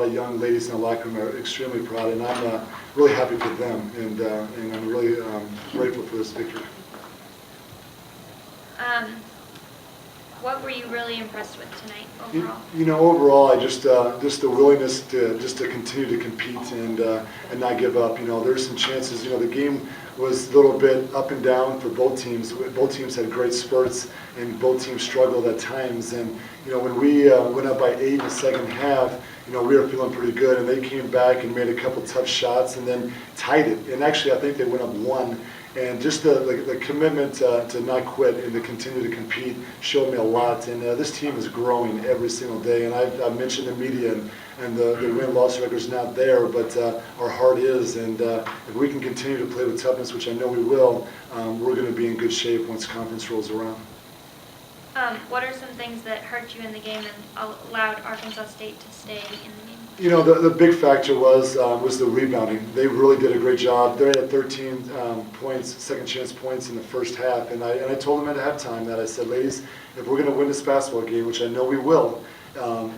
lot of young ladies in the locker room are extremely proud, and I'm really happy for them, and I'm really grateful for this victory. What were you really impressed with tonight overall? Overall, I just the willingness to continue to compete and not give up. There's some chances. The game was a little bit up and down for both teams. Both teams had great spurts, and both teams struggled at times. And when we went up by 8 in the second half, we were feeling pretty good, and they came back and made a couple tough shots and then tied it. And actually, I think they went up 1. And just the commitment to not quit and to continue to compete showed me a lot. And this team is growing every single day. And I've mentioned the media, and the win-loss record is not there, but our heart is. And if we can continue to play with toughness, which I know we will, we're going to be in good shape once conference rolls around. What are some things that hurt you in the game and allowed Arkansas State to stay in the game? The big factor was the rebounding. They really did a great job. They had 13 points, second chance points in the first half, and I told them at halftime that I said, ladies, if we're going to win this basketball game, which I know we will,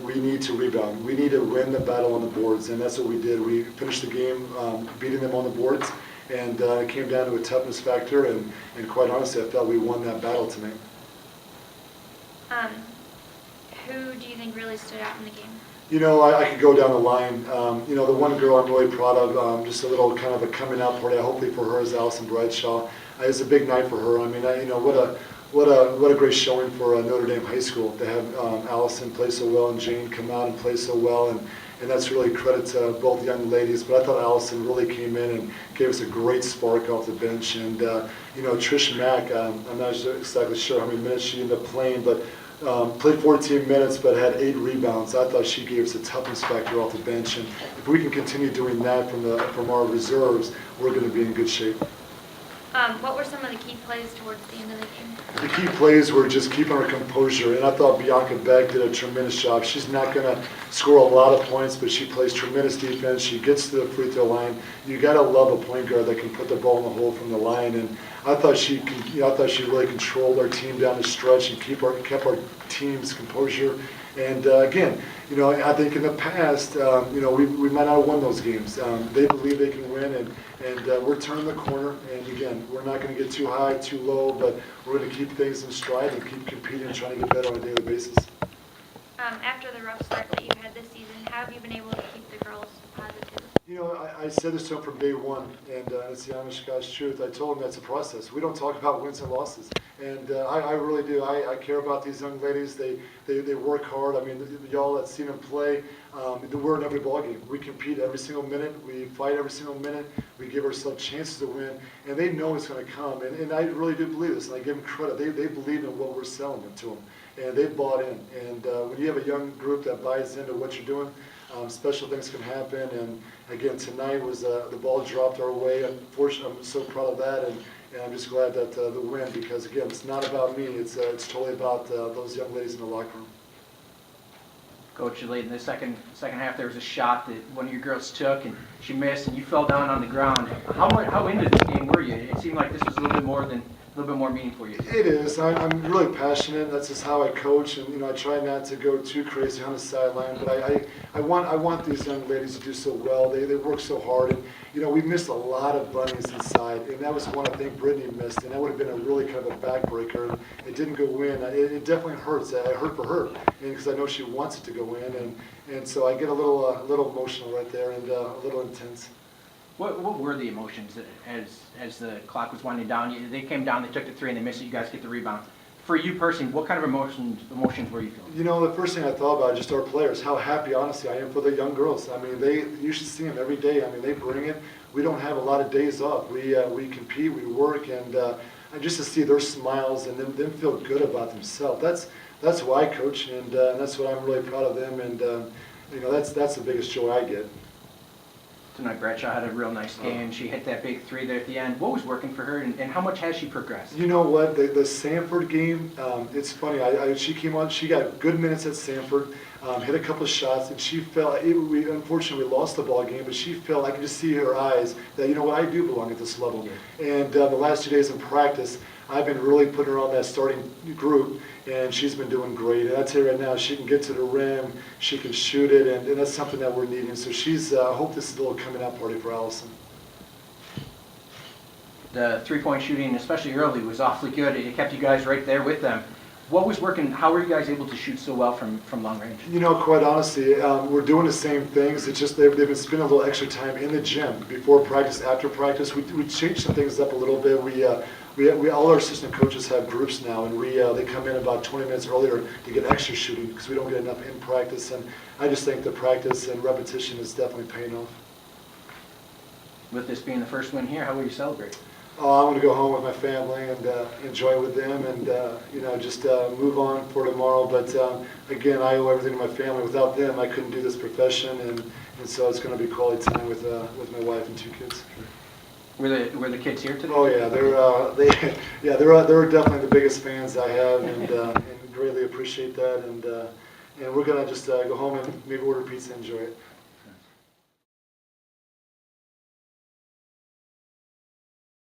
we need to rebound. We need to win the battle on the boards, and that's what we did. We finished the game beating them on the boards, and it came down to a toughness factor, and quite honestly, I felt we won that battle tonight. Who do you think really stood out in the game? I could go down the line. The one girl I'm really proud of, just a little kind of a coming out party, hopefully for her, is Allison Bradshaw. It's a big night for her. I mean, what a great showing for Notre Dame High School to have Allison play so well and Jane come out and play so well, and that's really credit to both young ladies. But I thought Allison really came in and gave us a great spark off the bench. And Trish Mack, I'm not exactly sure how many minutes she ended up playing, but played 14 minutes but had 8 rebounds. I thought she gave us a toughness factor off the bench, and if we can continue doing that from our reserves, we're going to be in good shape. What were some of the key plays towards the end of the game? The key plays were just keeping our composure, and I thought Bianca Beck did a tremendous job. She's not going to score a lot of points, but she plays tremendous defense. She gets to the free throw line. You got to love a point guard that can put the ball in the hole from the line, and I thought she really controlled our team down the stretch and kept our team's composure. And again, I think in the past, we might not have won those games. They believe they can win, and we're turning the corner. And again, we're not going to get too high, too low, but we're going to keep things in stride and keep competing and trying to get better on a daily basis. After the rough start that you had this season, how have you been able to keep the girls positive? I said this to them from day one, and it's the honest God's truth. I told them that's a process. We don't talk about wins and losses, and I really do. I care about these young ladies. They work hard. I mean, y'all that seen them play, we're in every ball game. We compete every single minute. We fight every single minute. We give ourselves chances to win, and they know it's going to come. And I really do believe this, and I give them credit. They believe in what we're selling it to them, and they bought in. And when you have a young group that buys into what you're doing, special things can happen. And again, tonight was the ball dropped our way. Unfortunately, I'm so proud of that, and I'm just glad that the win, because again, it's not about me. It's totally about those young ladies in the locker room. Coach, late in the second half, there was a shot that one of your girls took, and she missed, and you fell down on the ground. How into this game were you? It seemed like this was a little bit more meaningful for you. It is. I'm really passionate. That's just how I coach, and I try not to go too crazy on the sideline. But I want these young ladies to do so well. They work so hard, and we missed a lot of bunnies inside, and that was one I think Brittany missed, and that would have been a really kind of a backbreaker. And it didn't go in. It definitely hurts. It hurt for her, and because I know she wants it to go in, and so I get a little emotional right there and a little intense. What were the emotions as the clock was winding down? They came down, they took the 3, and they missed it. You guys get the rebound. For you personally, what kind of emotions were you feeling? The first thing I thought about is just our players. How happy, honestly, I am for the young girls. I mean, you should see them every day. I mean, they bring it. We don't have a lot of days off. We compete, we work, and just to see their smiles and them feel good about themselves. That's why I coach, and that's what I'm really proud of them. And that's the biggest joy I get. Tonight, Bradshaw had a real nice game. She hit that big 3 there at the end. What was working for her, and how much has she progressed? You know what? The Sanford game, it's funny. She came on. She got good minutes at Sanford, hit a couple of shots, and she felt. Unfortunately, we lost the ball game, but she felt. I could just see her eyes that I do belong at this level. Yeah. And the last 2 days in practice, I've been really putting her on that starting group, and she's been doing great. And I tell you right now, she can get to the rim, she can shoot it, and that's something that we're needing. So I hope this is a little coming out party for Allison. The three-point shooting, especially early, was awfully good. It kept you guys right there with them. What was working? How were you guys able to shoot so well from long range? You know, quite honestly, we're doing the same things. It's just they've been spending a little extra time in the gym before practice, after practice. We changed some things up a little bit. We all our assistant coaches have groups now, and they come in about 20 minutes earlier to get extra shooting because we don't get enough in practice. And I just think the practice and repetition is definitely paying off. With this being the first win here, how will you celebrate? Oh, I'm going to go home with my family and enjoy with them, and just move on for tomorrow. But again, I owe everything to my family. Without them, I couldn't do this profession, and so it's going to be quality time with my wife and 2 kids. Were the kids here today? Oh yeah, they're definitely the biggest fans I have, and greatly appreciate that. And we're going to just go home and maybe order pizza and enjoy it.